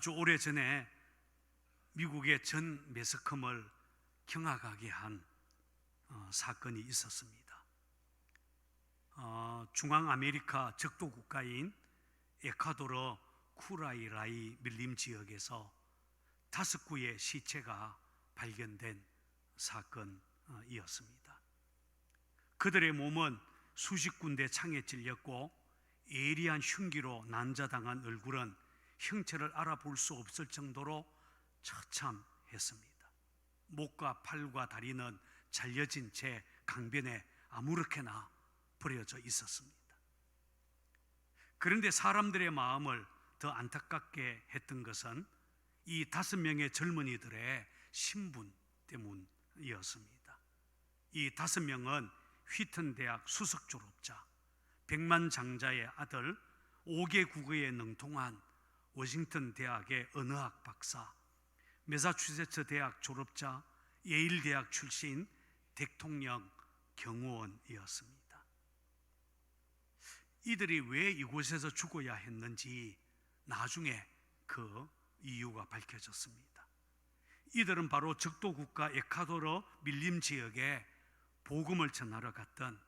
아주 오래전에 미국의 전 매스컴을 경악하게 한 사건이 있었습니다. 중앙아메리카 적도 국가인 에콰도르 쿠라이라이 밀림 지역에서 5구의 시체가 발견된 사건이었습니다. 그들의 몸은 수십 군데 창에 찔렸고 예리한 흉기로 난자당한 얼굴은 형체를 알아볼 수 없을 정도로 처참했습니다. 목과 팔과 다리는 잘려진 채 강변에 아무렇게나 버려져 있었습니다. 그런데 사람들의 마음을 더 안타깝게 했던 것은 이 5명의 젊은이들의 신분 때문이었습니다. 이 5명은 휘튼 대학 수석 졸업자, 백만장자의 아들, 5개 국어에 능통한 워싱턴 대학의 언어학 박사, 매사추세츠 대학 졸업자, 예일 대학 출신 대통령 경호원이었습니다. 이들이 왜 이곳에서 죽어야 했는지 나중에 그 이유가 밝혀졌습니다. 이들은 바로 적도국가 에콰도르 밀림 지역에 복음을 전하러 갔던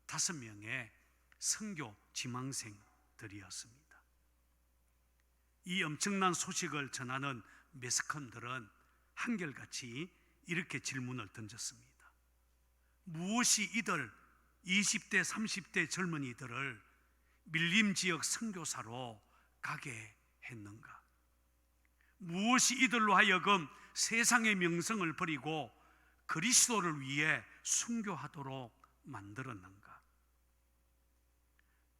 5명의 선교 지망생들이었습니다. 이 엄청난 소식을 전하는 매스컴들은 한결같이 이렇게 질문을 던졌습니다. 무엇이 이들 20대 30대 젊은이들을 밀림 지역 선교사로 가게 했는가? 무엇이 이들로 하여금 세상의 명성을 버리고 그리스도를 위해 순교하도록 만들었는가?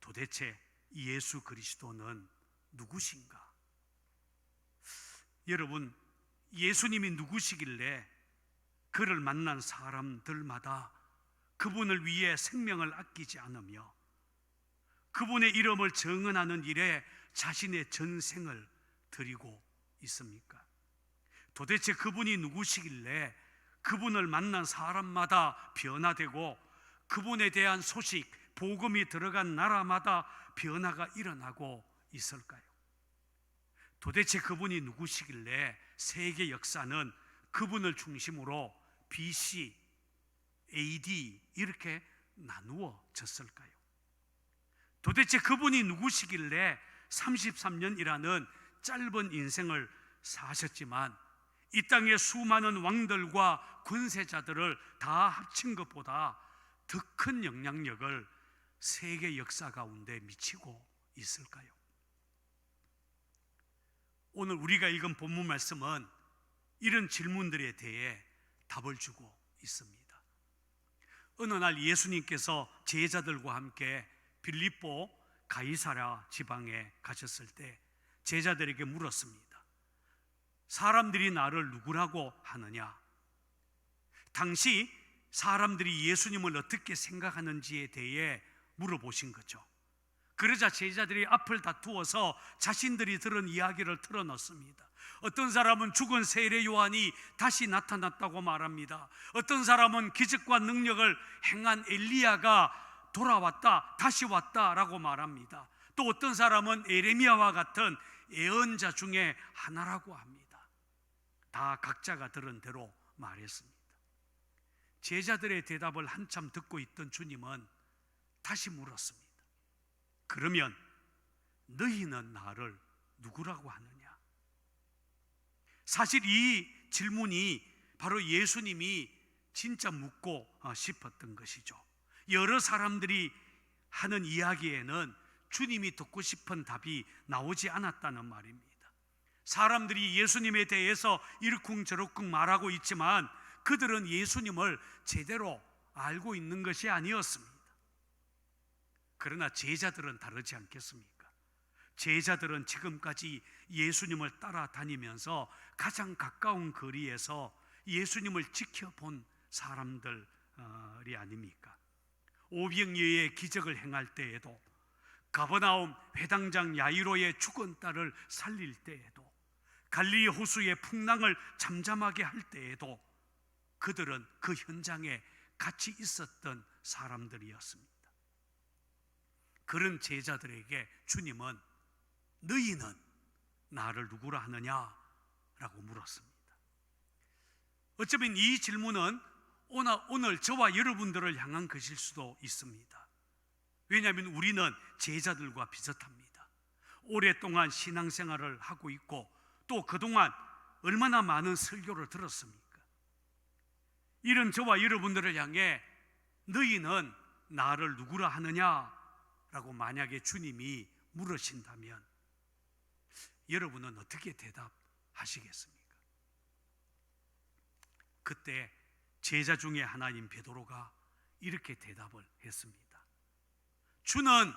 도대체 예수 그리스도는 누구신가? 여러분, 예수님이 누구시길래 그를 만난 사람들마다 그분을 위해 생명을 아끼지 않으며 그분의 이름을 정언하는 일에 자신의 전생을 드리고 있습니까? 도대체 그분이 누구시길래 그분을 만난 사람마다 변화되고 그분에 대한 소식, 복음이 들어간 나라마다 변화가 일어나고 있을까요? 도대체 그분이 누구시길래 세계 역사는 그분을 중심으로 BC, AD 이렇게 나누어졌을까요? 도대체 그분이 누구시길래 33년이라는 짧은 인생을 사셨지만 이 땅의 수많은 왕들과 권세자들을 다 합친 것보다 더 큰 영향력을 세계 역사 가운데 미치고 있을까요? 오늘 우리가 읽은 본문 말씀은 이런 질문들에 대해 답을 주고 있습니다. 어느 날 예수님께서 제자들과 함께 빌립보 가이사랴 지방에 가셨을 때 제자들에게 물었습니다. 사람들이 나를 누구라고 하느냐? 당시 사람들이 예수님을 어떻게 생각하는지에 대해 물어보신 거죠. 그러자 제자들이 앞을 다투어서 자신들이 들은 이야기를 털어놓습니다. 어떤 사람은 죽은 세례 요한이 다시 나타났다고 말합니다. 어떤 사람은 기적과 능력을 행한 엘리야가 돌아왔다, 다시 왔다라고 말합니다. 또 어떤 사람은 에레미야와 같은 예언자 중에 하나라고 합니다. 다 각자가 들은 대로 말했습니다. 제자들의 대답을 한참 듣고 있던 주님은 다시 물었습니다. 그러면 너희는 나를 누구라고 하느냐? 사실 이 질문이 바로 예수님이 진짜 묻고 싶었던 것이죠. 여러 사람들이 하는 이야기에는 주님이 듣고 싶은 답이 나오지 않았다는 말입니다. 사람들이 예수님에 대해서 이러쿵저러쿵 말하고 있지만 그들은 예수님을 제대로 알고 있는 것이 아니었습니다. 그러나 제자들은 다르지 않겠습니까? 제자들은 지금까지 예수님을 따라다니면서 가장 가까운 거리에서 예수님을 지켜본 사람들이 아닙니까? 오병이어의 기적을 행할 때에도, 가버나움 회당장 야이로의 죽은 딸을 살릴 때에도, 갈릴리 호수의 풍랑을 잠잠하게 할 때에도 그들은 그 현장에 같이 있었던 사람들이었습니다. 그런 제자들에게 주님은 너희는 나를 누구라 하느냐라고 물었습니다. 어쩌면 이 질문은 오늘 저와 여러분들을 향한 것일 수도 있습니다. 왜냐하면 우리는 제자들과 비슷합니다. 오랫동안 신앙생활을 하고 있고 또 그동안 얼마나 많은 설교를 들었습니까? 이런 저와 여러분들을 향해 너희는 나를 누구라 하느냐라고 만약에 주님이 물으신다면 여러분은 어떻게 대답하시겠습니까? 그때 제자 중에 하나인 베드로가 이렇게 대답을 했습니다. 주는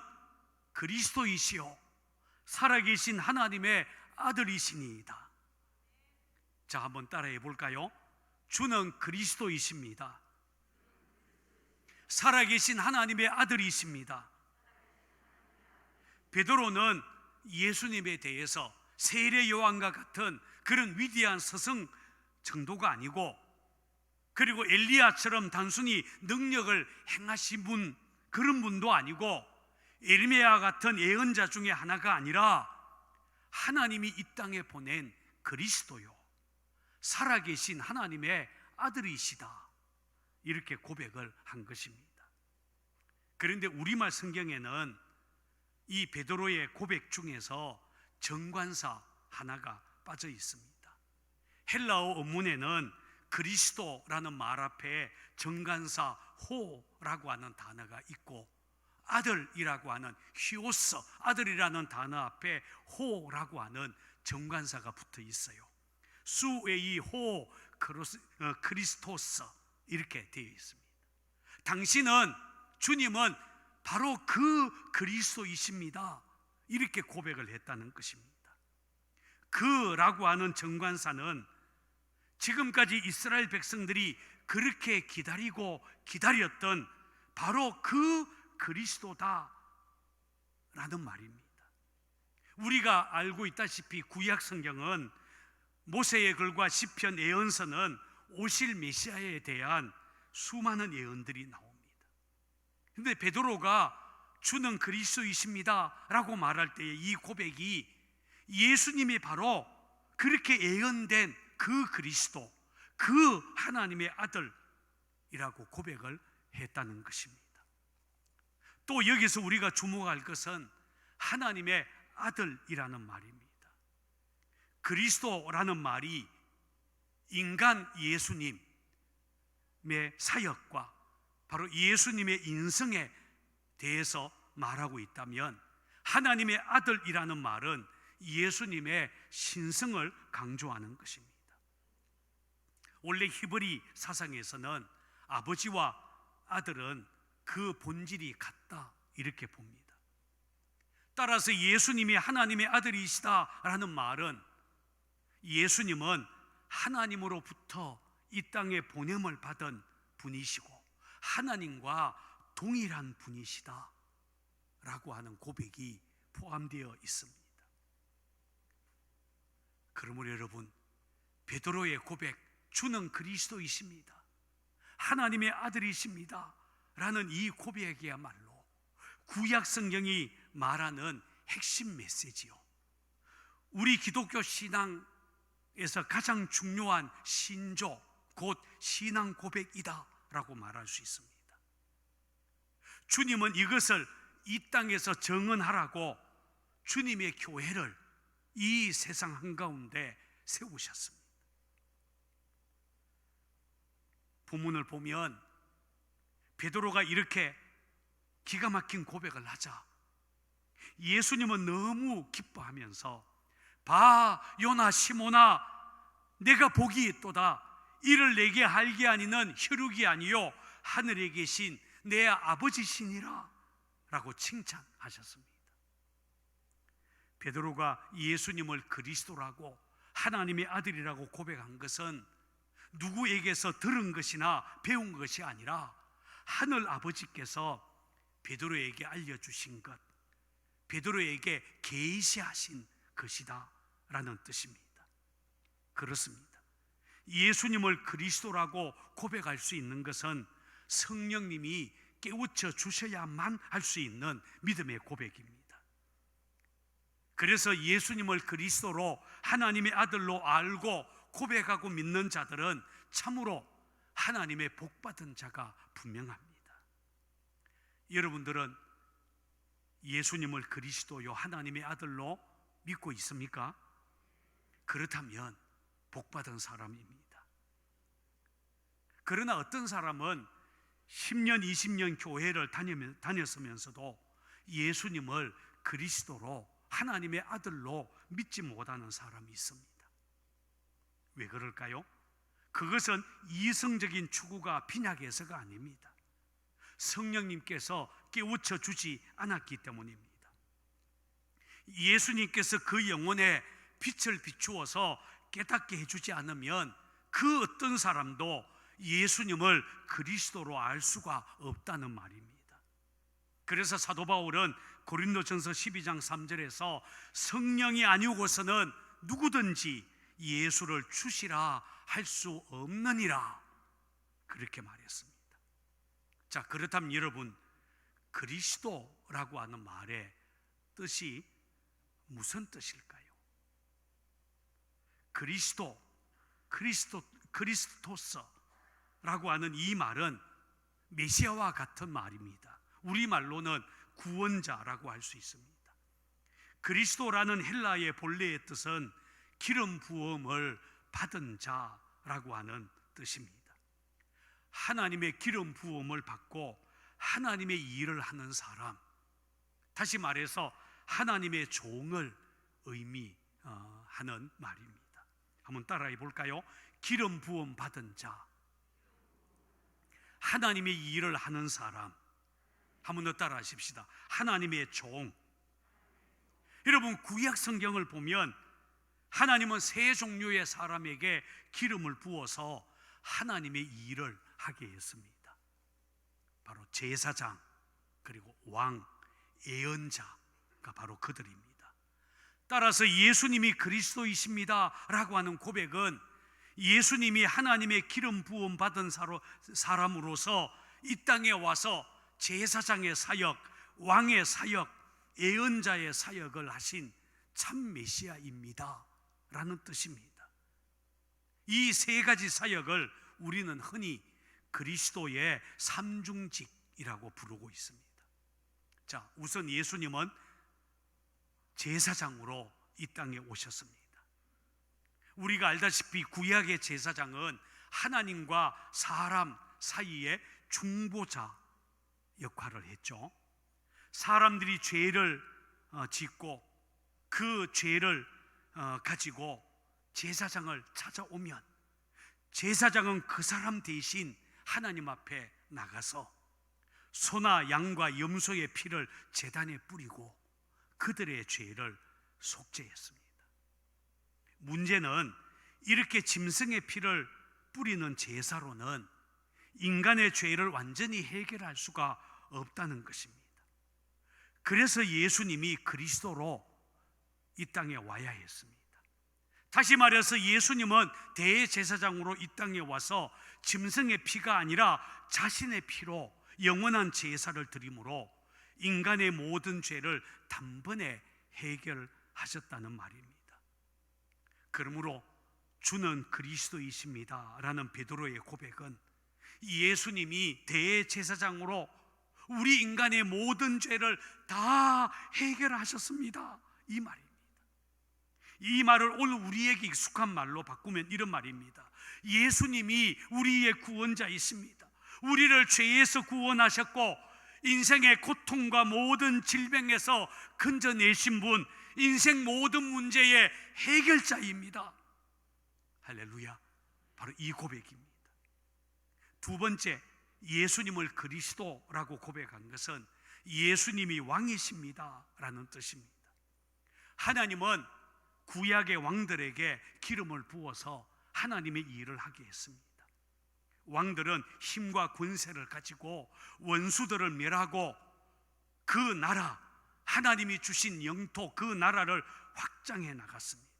그리스도이시요 살아계신 하나님의 아들이시니이다. 자, 한번 따라해 볼까요? 주는 그리스도이십니다. 살아계신 하나님의 아들이십니다. 베드로는 예수님에 대해서 세례 요한과 같은 그런 위대한 스승 정도가 아니고, 그리고 엘리야처럼 단순히 능력을 행하신 분, 그런 분도 아니고, 에르미야 같은 예언자 중에 하나가 아니라 하나님이 이 땅에 보낸 그리스도요 살아계신 하나님의 아들이시다, 이렇게 고백을 한 것입니다. 그런데 우리말 성경에는 이 베드로의 고백 중에서 정관사 하나가 빠져 있습니다. 헬라어 원문에는 그리스도라는 말 앞에 정관사 호라고 하는 단어가 있고, 아들이라고 하는 히오스, 아들이라는 단어 앞에 호라고 하는 정관사가 붙어 있어요. 수에이 호 크리스토스, 이렇게 되어 있습니다. 당신은, 주님은 바로 그 그리스도이십니다, 이렇게 고백을 했다는 것입니다. 그라고 하는 정관사는 지금까지 이스라엘 백성들이 그렇게 기다리고 기다렸던 바로 그 그리스도다 라는 말입니다. 우리가 알고 있다시피 구약 성경은 모세의 글과 시편, 예언서는 오실 메시아에 대한 수많은 예언들이 나옵니다. 그런데 베드로가 주는 그리스도이십니다 라고 말할 때의 이 고백이 예수님이 바로 그렇게 예언된 그 그리스도, 그 하나님의 아들이라고 고백을 했다는 것입니다. 또 여기서 우리가 주목할 것은 하나님의 아들이라는 말입니다. 그리스도라는 말이 인간 예수님의 사역과 바로 예수님의 인성에 대해서 말하고 있다면, 하나님의 아들이라는 말은 예수님의 신성을 강조하는 것입니다. 원래 히브리 사상에서는 아버지와 아들은 그 본질이 같다, 이렇게 봅니다. 따라서 예수님이 하나님의 아들이시다라는 말은 예수님은 하나님으로부터 이 땅에 보냄을 받은 분이시고 하나님과 동일한 분이시다 라고 하는 고백이 포함되어 있습니다. 그러므로 여러분, 베드로의 고백, 주는 그리스도이십니다, 하나님의 아들이십니다 라는 이 고백이야말로 구약 성경이 말하는 핵심 메시지요, 우리 기독교 신앙에서 가장 중요한 신조, 곧 신앙 고백이다 라고 말할 수 있습니다. 주님은 이것을 이 땅에서 정언하라고 주님의 교회를 이 세상 한가운데 세우셨습니다. 본문을 보면 베드로가 이렇게 기가 막힌 고백을 하자 예수님은 너무 기뻐하면서, 봐 요나 시모나, 내가 복이 있도다. 이를 내게 알게 아니는 혈육이 아니요 하늘에 계신 내 아버지시니라 라고 칭찬하셨습니다. 베드로가 예수님을 그리스도라고 하나님의 아들이라고 고백한 것은 누구에게서 들은 것이나 배운 것이 아니라 하늘 아버지께서 베드로에게 알려주신 것, 베드로에게 계시하신 것이다 라는 뜻입니다. 그렇습니다. 예수님을 그리스도라고 고백할 수 있는 것은 성령님이 깨우쳐 주셔야만 할 수 있는 믿음의 고백입니다. 그래서 예수님을 그리스도로 하나님의 아들로 알고 고백하고 믿는 자들은 참으로 하나님의 복받은 자가 분명합니다. 여러분들은 예수님을 그리스도요 하나님의 아들로 믿고 있습니까? 그렇다면 복받은 사람입니다. 그러나 어떤 사람은 10년, 20년 교회를 다녔으면서도 예수님을 그리스도로 하나님의 아들로 믿지 못하는 사람이 있습니다. 왜 그럴까요? 그것은 이성적인 추구가 빈약해서가 아닙니다. 성령님께서 깨우쳐 주지 않았기 때문입니다. 예수님께서 그 영혼에 빛을 비추어서 깨닫게 해주지 않으면 그 어떤 사람도 예수님을 그리스도로 알 수가 없다는 말입니다. 그래서 사도 바울은 고린도전서 12장 3절에서 성령이 아니고서는 누구든지 예수를 주시라 할 수 없느니라 그렇게 말했습니다. 자, 그렇다면 여러분, 그리스도라고 하는 말의 뜻이 무슨 뜻일까요? 그리스토스라고 하는 이 말은 메시아와 같은 말입니다. 우리말로는 구원자라고 할 수 있습니다. 그리스도라는 헬라의 본래의 뜻은 기름 부음을 받은 자라고 하는 뜻입니다. 하나님의 기름 부음을 받고 하나님의 일을 하는 사람, 다시 말해서 하나님의 종을 의미하는 말입니다. 한번 따라해 볼까요? 기름 부음 받은 자, 하나님의 일을 하는 사람. 한번 더 따라 하십시다. 하나님의 종. 여러분, 구약 성경을 보면 하나님은 세 종류의 사람에게 기름을 부어서 하나님의 일을 하게 했습니다. 바로 제사장, 그리고 왕, 예언자가 바로 그들입니다. 따라서 예수님이 그리스도이십니다 라고 하는 고백은 예수님이 하나님의 기름 부음 받은 사람으로서 이 땅에 와서 제사장의 사역, 왕의 사역, 예언자의 사역을 하신 참 메시아입니다 라는 뜻입니다. 이 세 가지 사역을 우리는 흔히 그리스도의 삼중직이라고 부르고 있습니다. 자, 우선 예수님은 제사장으로 이 땅에 오셨습니다. 우리가 알다시피 구약의 제사장은 하나님과 사람 사이의 중보자 역할을 했죠. 사람들이 죄를 짓고 그 죄를 가지고 제사장을 찾아오면 제사장은 그 사람 대신 하나님 앞에 나가서 소나 양과 염소의 피를 제단에 뿌리고 그들의 죄를 속죄했습니다. 문제는 이렇게 짐승의 피를 뿌리는 제사로는 인간의 죄를 완전히 해결할 수가 없다는 것입니다. 그래서 예수님이 그리스도로 이 땅에 와야 했습니다. 다시 말해서 예수님은 대제사장으로 이 땅에 와서 짐승의 피가 아니라 자신의 피로 영원한 제사를 드림으로 인간의 모든 죄를 단번에 해결하셨다는 말입니다. 그러므로 주는 그리스도이십니다 라는 베드로의 고백은 예수님이 대제사장으로 우리 인간의 모든 죄를 다 해결하셨습니다 이 말입니다. 이 말을 오늘 우리에게 익숙한 말로 바꾸면 이런 말입니다. 예수님이 우리의 구원자이십니다. 우리를 죄에서 구원하셨고 인생의 고통과 모든 질병에서 건져내신 분, 인생 모든 문제의 해결자입니다. 할렐루야. 바로 이 고백입니다. 두 번째, 예수님을 그리스도라고 고백한 것은 예수님이 왕이십니다 라는 뜻입니다. 하나님은 구약의 왕들에게 기름을 부어서 하나님의 일을 하게 했습니다. 왕들은 힘과 권세를 가지고 원수들을 멸하고 그 나라, 하나님이 주신 영토 그 나라를 확장해 나갔습니다.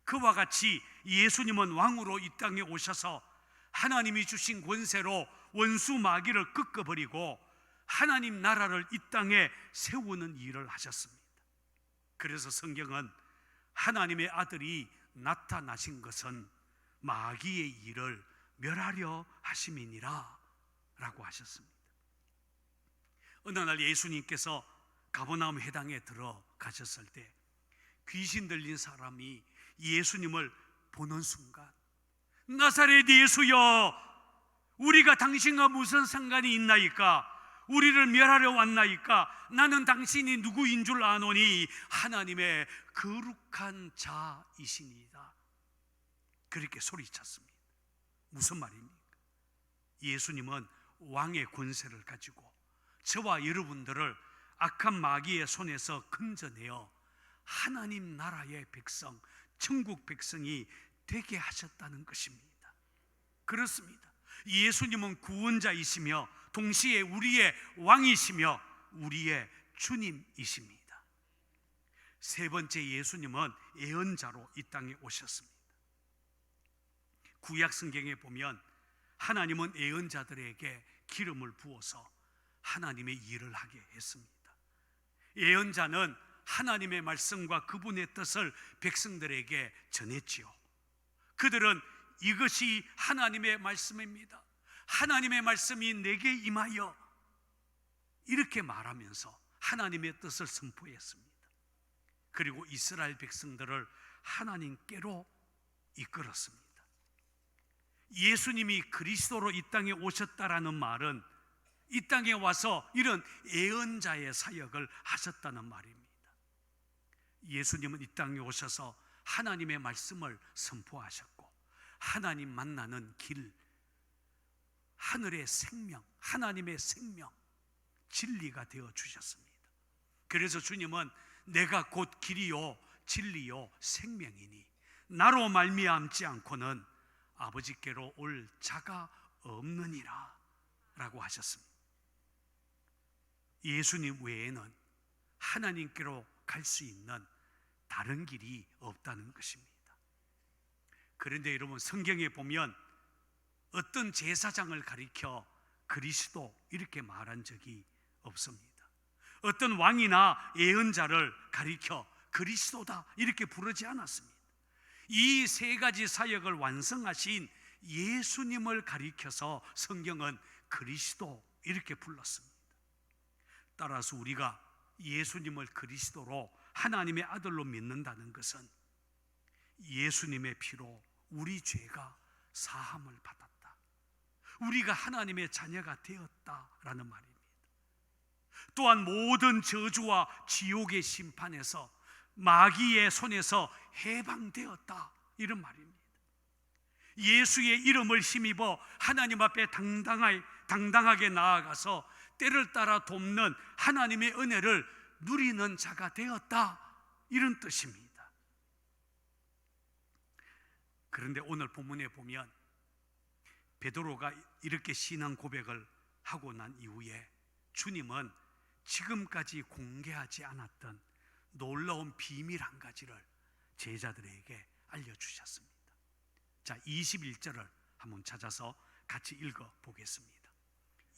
그와 같이 예수님은 왕으로 이 땅에 오셔서 하나님이 주신 권세로 원수 마귀를 꺾어버리고 하나님 나라를 이 땅에 세우는 일을 하셨습니다. 그래서 성경은 하나님의 아들이 나타나신 것은 마귀의 일을 멸하려 하심이니라 라고 하셨습니다. 어느 날 예수님께서 가버나움 회당에 들어가셨을 때 귀신 들린 사람이 예수님을 보는 순간, 나사렛 예수여, 우리가 당신과 무슨 상관이 있나이까? 우리를 멸하려 왔나이까? 나는 당신이 누구인 줄 아노니 하나님의 거룩한 자이시니이다. 그렇게 소리쳤습니다. 무슨 말입니까? 예수님은 왕의 권세를 가지고 저와 여러분들을 악한 마귀의 손에서 건져내어 하나님 나라의 백성, 천국 백성이 되게 하셨다는 것입니다. 그렇습니다. 예수님은 구원자이시며 동시에 우리의 왕이시며 우리의 주님이십니다. 세 번째, 예수님은 예언자로 이 땅에 오셨습니다. 구약 성경에 보면 하나님은 예언자들에게 기름을 부어서 하나님의 일을 하게 했습니다. 예언자는 하나님의 말씀과 그분의 뜻을 백성들에게 전했지요. 그들은 이것이 하나님의 말씀입니다, 하나님의 말씀이 내게 임하여, 이렇게 말하면서 하나님의 뜻을 선포했습니다. 그리고 이스라엘 백성들을 하나님께로 이끌었습니다. 예수님이 그리스도로 이 땅에 오셨다라는 말은 이 땅에 와서 이런 예언자의 사역을 하셨다는 말입니다. 예수님은 이 땅에 오셔서 하나님의 말씀을 선포하셨고 하나님 만나는 길, 하늘의 생명, 하나님의 생명, 진리가 되어 주셨습니다. 그래서 주님은 내가 곧 길이요 진리요 생명이니 나로 말미암지 않고는 아버지께로 올 자가 없느니라 라고 하셨습니다. 예수님 외에는 하나님께로 갈 수 있는 다른 길이 없다는 것입니다. 그런데 여러분, 성경에 보면 어떤 제사장을 가리켜 그리스도 이렇게 말한 적이 없습니다. 어떤 왕이나 예언자를 가리켜 그리스도다 이렇게 부르지 않았습니다. 이 세 가지 사역을 완성하신 예수님을 가리켜서 성경은 그리스도 이렇게 불렀습니다. 따라서 우리가 예수님을 그리스도로 하나님의 아들로 믿는다는 것은 예수님의 피로 우리 죄가 사함을 받았다, 우리가 하나님의 자녀가 되었다라는 말입니다. 또한 모든 저주와 지옥의 심판에서 마귀의 손에서 해방되었다, 이런 말입니다. 예수의 이름을 힘입어 하나님 앞에 당당하게 나아가서 때를 따라 돕는 하나님의 은혜를 누리는 자가 되었다, 이런 뜻입니다. 그런데 오늘 본문에 보면 베드로가 이렇게 신앙 고백을 하고 난 이후에 주님은 지금까지 공개하지 않았던 놀라운 비밀 한 가지를 제자들에게 알려주셨습니다. 자, 21절을 한번 찾아서 같이 읽어보겠습니다.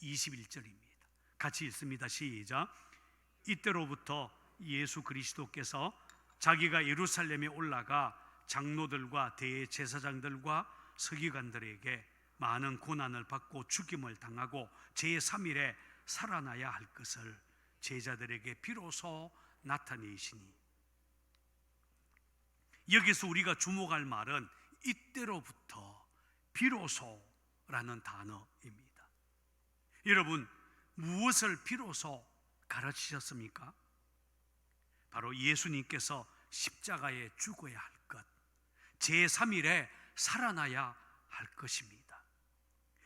21절입니다. 같이 읽습니다. 시작. 이때로부터 예수 그리스도께서 자기가 예루살렘에 올라가 장로들과 대제사장들과 서기관들에게 많은 고난을 받고 죽임을 당하고 제3일에 살아나야 할 것을 제자들에게 비로소 나타내시니, 여기서 우리가 주목할 말은 이때로부터 비로소라는 단어입니다. 여러분, 무엇을 비로소 가르치셨습니까? 바로 예수님께서 십자가에 죽어야 할 것, 제3일에 살아나야 할 것입니다.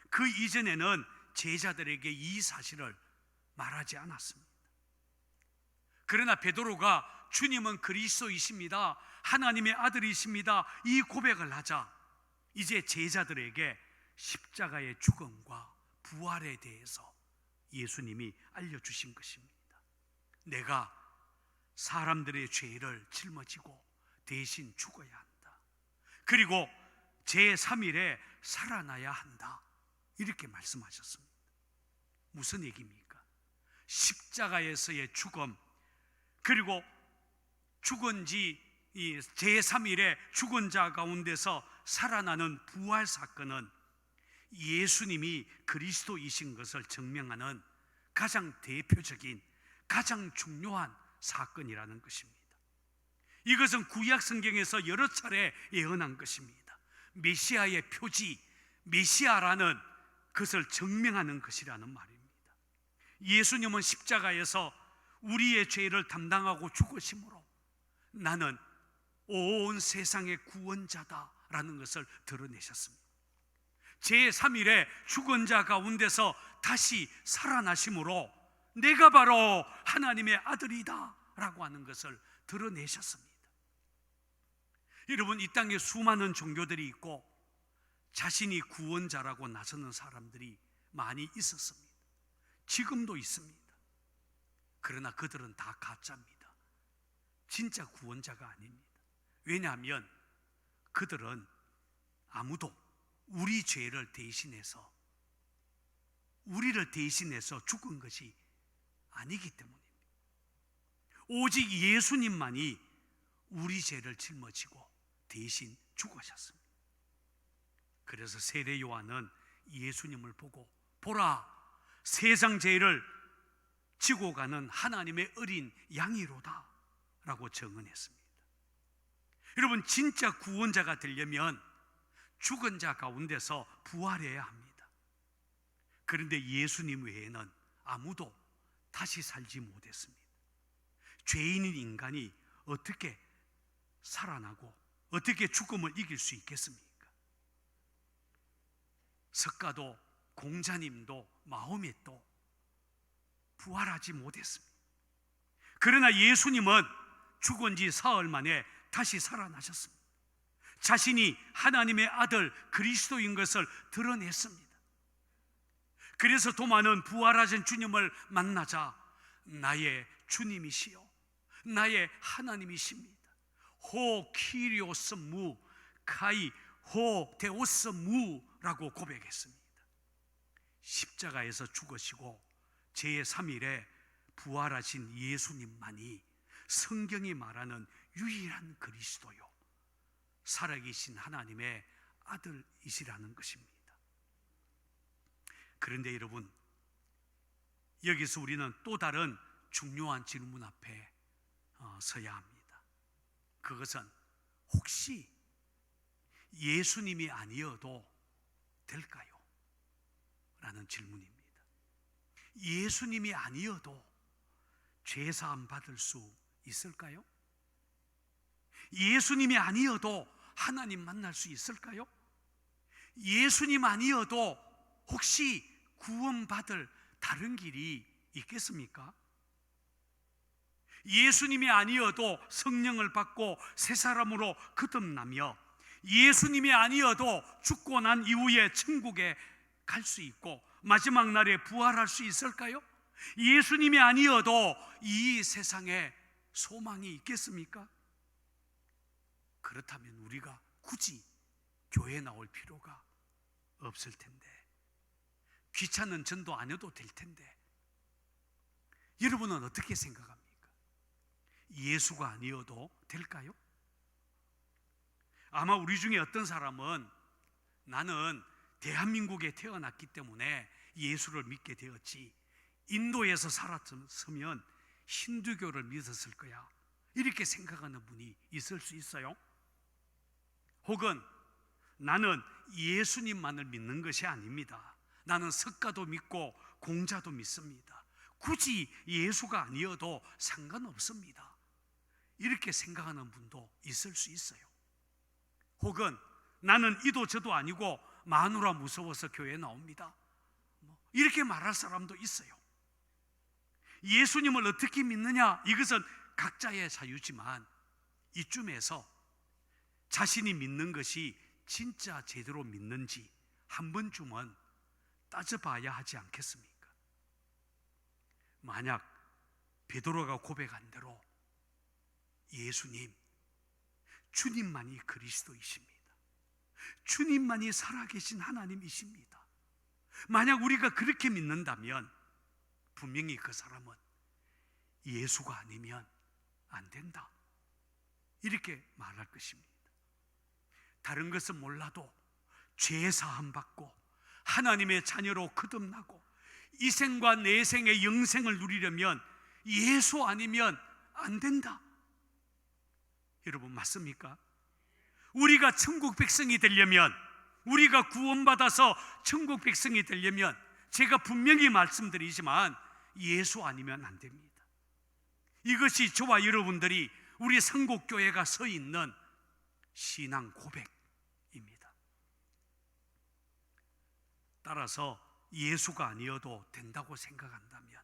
그 이전에는 제자들에게 이 사실을 말하지 않았습니다. 그러나 베드로가 주님은 그리스도이십니다, 하나님의 아들이십니다, 이 고백을 하자 이제 제자들에게 십자가의 죽음과 부활에 대해서 예수님이 알려주신 것입니다. 내가 사람들의 죄를 짊어지고 대신 죽어야 한다, 그리고 제3일에 살아나야 한다, 이렇게 말씀하셨습니다. 무슨 얘기입니까? 십자가에서의 죽음, 그리고 죽은 지 제3일에 죽은 자 가운데서 살아나는 부활 사건은 예수님이 그리스도이신 것을 증명하는 가장 대표적인, 가장 중요한 사건이라는 것입니다. 이것은 구약 성경에서 여러 차례 예언한 것입니다. 메시아의 표지, 메시아라는 것을 증명하는 것이라는 말입니다. 예수님은 십자가에서 우리의 죄를 담당하고 죽으심으로 나는 온 세상의 구원자다라는 것을 드러내셨습니다. 제3일에 죽은 자 가운데서 다시 살아나심으로 내가 바로 하나님의 아들이다 라고 하는 것을 드러내셨습니다. 여러분, 이 땅에 수많은 종교들이 있고 자신이 구원자라고 나서는 사람들이 많이 있었습니다. 지금도 있습니다. 그러나 그들은 다 가짜입니다. 진짜 구원자가 아닙니다. 왜냐하면 그들은 아무도 우리를 대신해서 죽은 것이 아니기 때문입니다. 오직 예수님만이 우리 죄를 짊어지고 대신 죽으셨습니다. 그래서 세례 요한은 예수님을 보고 보라, 세상 죄를 지고 가는 하나님의 어린 양이로다 라고 증언했습니다. 여러분, 진짜 구원자가 되려면 죽은 자 가운데서 부활해야 합니다. 그런데 예수님 외에는 아무도 다시 살지 못했습니다. 죄인인 인간이 어떻게 살아나고 어떻게 죽음을 이길 수 있겠습니까? 석가도 공자님도 마호мет도 부활하지 못했습니다. 그러나 예수님은 죽은 지 사흘 만에 다시 살아나셨습니다. 자신이 하나님의 아들 그리스도인 것을 드러냈습니다. 그래서 도마는 부활하신 주님을 만나자 나의 주님이시여 나의 하나님이십니다. 호 키리오스 무 카이 호 데오스 무라고 고백했습니다. 십자가에서 죽으시고 제3일에 부활하신 예수님만이 성경이 말하는 유일한 그리스도요 살아계신 하나님의 아들이시라는 것입니다. 그런데 여러분, 여기서 우리는 또 다른 중요한 질문 앞에 서야 합니다. 그것은 혹시 예수님이 아니어도 될까요? 라는 질문입니다. 예수님이 아니어도 죄사함 받을 수 있을까요? 예수님이 아니어도 하나님 만날 수 있을까요? 예수님 아니어도 혹시 구원받을 다른 길이 있겠습니까? 예수님이 아니어도 성령을 받고 새 사람으로 거듭나며 예수님이 아니어도 죽고 난 이후에 천국에 갈 수 있고 마지막 날에 부활할 수 있을까요? 예수님이 아니어도 이 세상에 소망이 있겠습니까? 그렇다면 우리가 굳이 교회에 나올 필요가 없을 텐데, 귀찮은 전도 안 해도 될 텐데, 여러분은 어떻게 생각합니까? 예수가 아니어도 될까요? 아마 우리 중에 어떤 사람은 나는 대한민국에 태어났기 때문에 예수를 믿게 되었지, 인도에서 살았으면 힌두교를 믿었을 거야, 이렇게 생각하는 분이 있을 수 있어요. 혹은 나는 예수님만을 믿는 것이 아닙니다. 나는 석가도 믿고 공자도 믿습니다. 굳이 예수가 아니어도 상관없습니다. 이렇게 생각하는 분도 있을 수 있어요. 혹은 나는 이도 저도 아니고 마누라 무서워서 교회에 나옵니다. 이렇게 말할 사람도 있어요. 예수님을 어떻게 믿느냐, 이것은 각자의 자유지만 이쯤에서 자신이 믿는 것이 진짜 제대로 믿는지 한 번쯤은 따져봐야 하지 않겠습니까? 만약 베드로가 고백한 대로 예수님, 주님만이 그리스도이십니다. 주님만이 살아계신 하나님이십니다. 만약 우리가 그렇게 믿는다면 분명히 그 사람은 예수가 아니면 안 된다, 이렇게 말할 것입니다. 다른 것은 몰라도 죄 사함 받고 하나님의 자녀로 거듭나고 이 생과 내생의 영생을 누리려면 예수 아니면 안 된다. 여러분 맞습니까? 우리가 천국 백성이 되려면, 우리가 구원받아서 천국 백성이 되려면 제가 분명히 말씀드리지만 예수 아니면 안 됩니다. 이것이 저와 여러분들이 우리 상곡교회가 서 있는 신앙 고백입니다. 따라서 예수가 아니어도 된다고 생각한다면,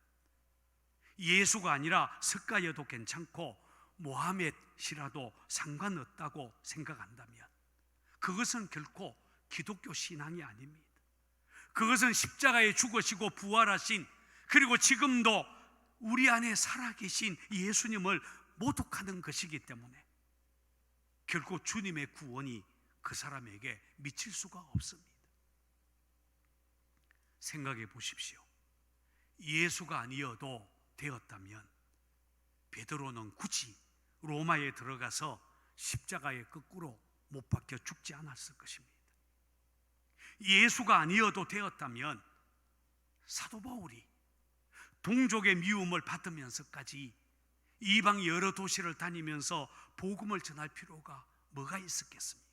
예수가 아니라 석가여도 괜찮고 모하멧이라도 상관없다고 생각한다면 그것은 결코 기독교 신앙이 아닙니다. 그것은 십자가에 죽으시고 부활하신, 그리고 지금도 우리 안에 살아계신 예수님을 모독하는 것이기 때문에 결코 주님의 구원이 그 사람에게 미칠 수가 없습니다. 생각해 보십시오. 예수가 아니어도 되었다면 베드로는 굳이 로마에 들어가서 십자가에 거꾸로 못 박혀 죽지 않았을 것입니다. 예수가 아니어도 되었다면 사도 바울이 동족의 미움을 받으면서까지 이방 여러 도시를 다니면서 복음을 전할 필요가 뭐가 있었겠습니까?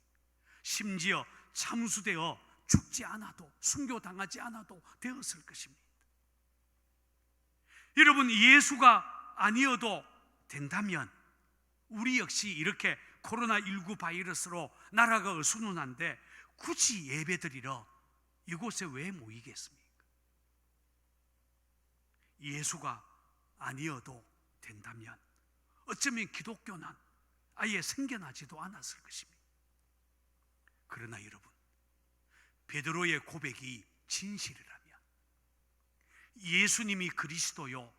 심지어 참수되어 죽지 않아도, 순교당하지 않아도 되었을 것입니다. 여러분, 예수가 아니어도 된다면 우리 역시 이렇게 코로나19 바이러스로 나라가 어수선한데 굳이 예배드리러 이곳에 왜 모이겠습니까? 예수가 아니어도 된다면 어쩌면 기독교는 아예 생겨나지도 않았을 것입니다. 그러나 여러분, 베드로의 고백이 진실이라면, 예수님이 그리스도요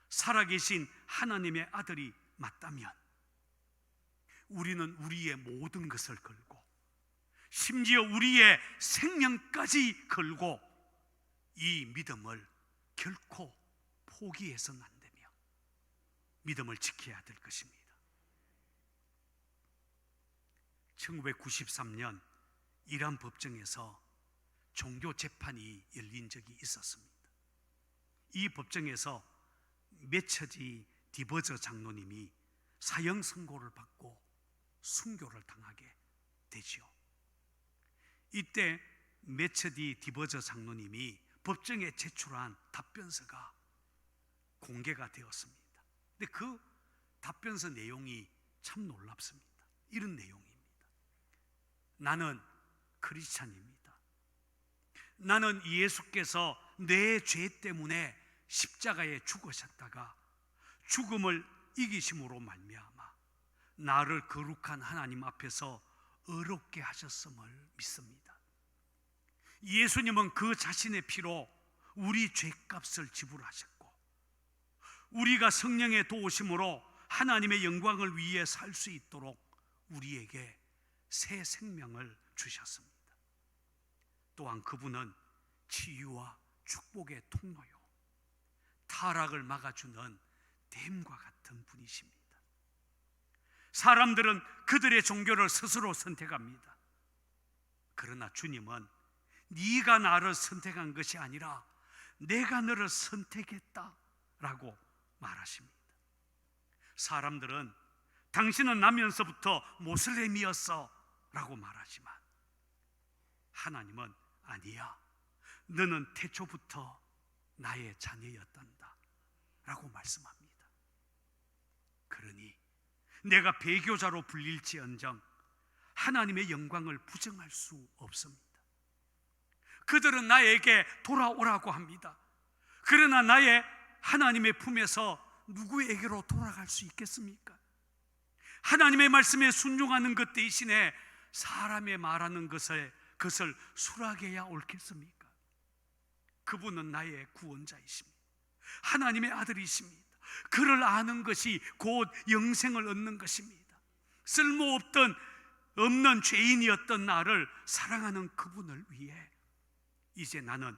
살아계신 하나님의 아들이 맞다면 우리는 우리의 모든 것을 걸고, 심지어 우리의 생명까지 걸고 이 믿음을 결코 포기해서는 안 되며 믿음을 지켜야 될 것입니다. 1993년 이란 법정에서 종교 재판이 열린 적이 있었습니다. 이 법정에서 메처디 디버저 장로님이 사형 선고를 받고 순교를 당하게 되지요. 이때 메처디 디버저 장로님이 법정에 제출한 답변서가 공개가 되었습니다. 근데 그 답변서 내용이 참 놀랍습니다. 이런 내용입니다. 나는 크리스찬입니다. 나는 예수께서 내 죄 때문에 십자가에 죽으셨다가 죽음을 이기심으로 말미암아 나를 거룩한 하나님 앞에서 의롭게 하셨음을 믿습니다. 예수님은 그 자신의 피로 우리 죄값을 지불하셨고 우리가 성령의 도우심으로 하나님의 영광을 위해 살 수 있도록 우리에게 새 생명을 주셨습니다. 또한 그분은 치유와 축복의 통로요, 타락을 막아주는 댐과 같은 분이십니다. 사람들은 그들의 종교를 스스로 선택합니다. 그러나 주님은 네가 나를 선택한 것이 아니라 내가 너를 선택했다라고 말하십니다. 사람들은 당신은 나면서부터 모슬렘이었어 라고 말하지만 하나님은 아니야, 너는 태초부터 나의 자녀였단다 라고 말씀합니다. 그러니 내가 배교자로 불릴지언정 하나님의 영광을 부정할 수 없습니다. 그들은 나에게 돌아오라고 합니다. 그러나 나의 하나님의 품에서 누구에게로 돌아갈 수 있겠습니까? 하나님의 말씀에 순종하는 것 대신에 사람의 말하는 것을 수락해야 옳겠습니까? 그분은 나의 구원자이십니다. 하나님의 아들이십니다. 그를 아는 것이 곧 영생을 얻는 것입니다. 쓸모없던 없는 죄인이었던 나를 사랑하는 그분을 위해 이제 나는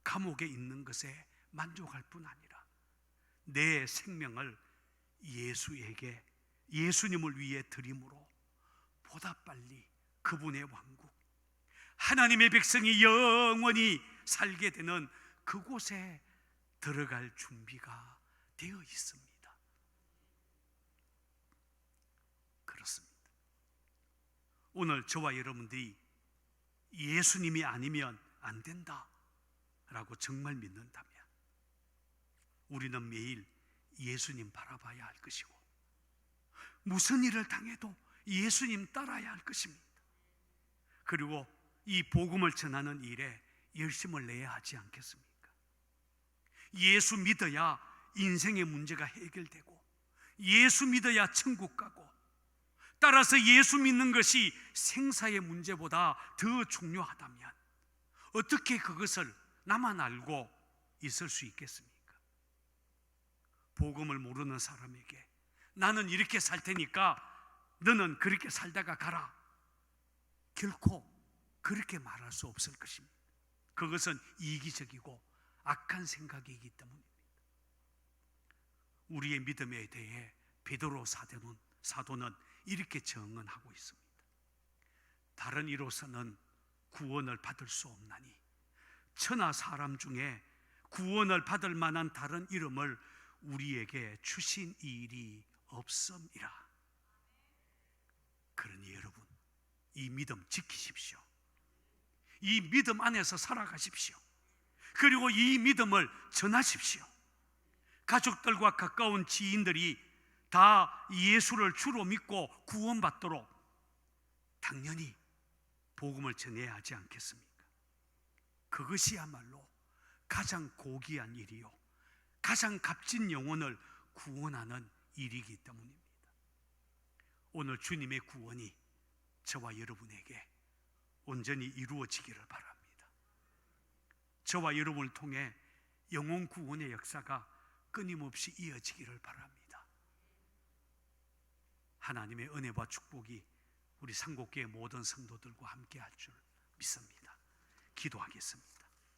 감옥에 있는 것에 만족할 뿐 아니라 내 생명을 예수에게 예수님을 위해 드림으로 보다 빨리 그분의 왕국, 하나님의 백성이 영원히 살게 되는 그곳에 들어갈 준비가 되어 있습니다. 그렇습니다. 오늘 저와 여러분들이 예수님이 아니면 안 된다 라고 정말 믿는다면 우리는 매일 예수님 바라봐야 할 것이고, 무슨 일을 당해도 예수님 따라야 할 것입니다. 그리고 이 복음을 전하는 일에 열심을 내야 하지 않겠습니까? 예수 믿어야 인생의 문제가 해결되고, 예수 믿어야 천국 가고, 따라서 예수 믿는 것이 생사의 문제보다 더 중요하다면 어떻게 그것을 나만 알고 있을 수 있겠습니까? 복음을 모르는 사람에게 나는 이렇게 살 테니까 너는 그렇게 살다가 가라, 결코 그렇게 말할 수 없을 것입니다. 그것은 이기적이고 악한 생각이기 때문입니다. 우리의 믿음에 대해 베드로 사도는 이렇게 증언하고 있습니다. 다른 이로서는 구원을 받을 수 없나니 천하 사람 중에 구원을 받을 만한 다른 이름을 우리에게 주신 일이 없음이라. 그러니 여러분, 이 믿음 지키십시오. 이 믿음 안에서 살아가십시오. 그리고 이 믿음을 전하십시오. 가족들과 가까운 지인들이 다 예수를 주로 믿고 구원받도록 당연히 복음을 전해야 하지 않겠습니까? 그것이야말로 가장 고귀한 일이요, 가장 값진 영혼을 구원하는 일이기 때문입니다. 오늘 주님의 구원이 저와 여러분에게 온전히 이루어지기를 바랍니다. 저와 여러분을 통해 영혼 구원의 역사가 끊임없이 이어지기를 바랍니다. 하나님의 은혜와 축복이 우리 상곡교회 모든 성도들과 함께 할 줄 믿습니다. 기도하겠습니다.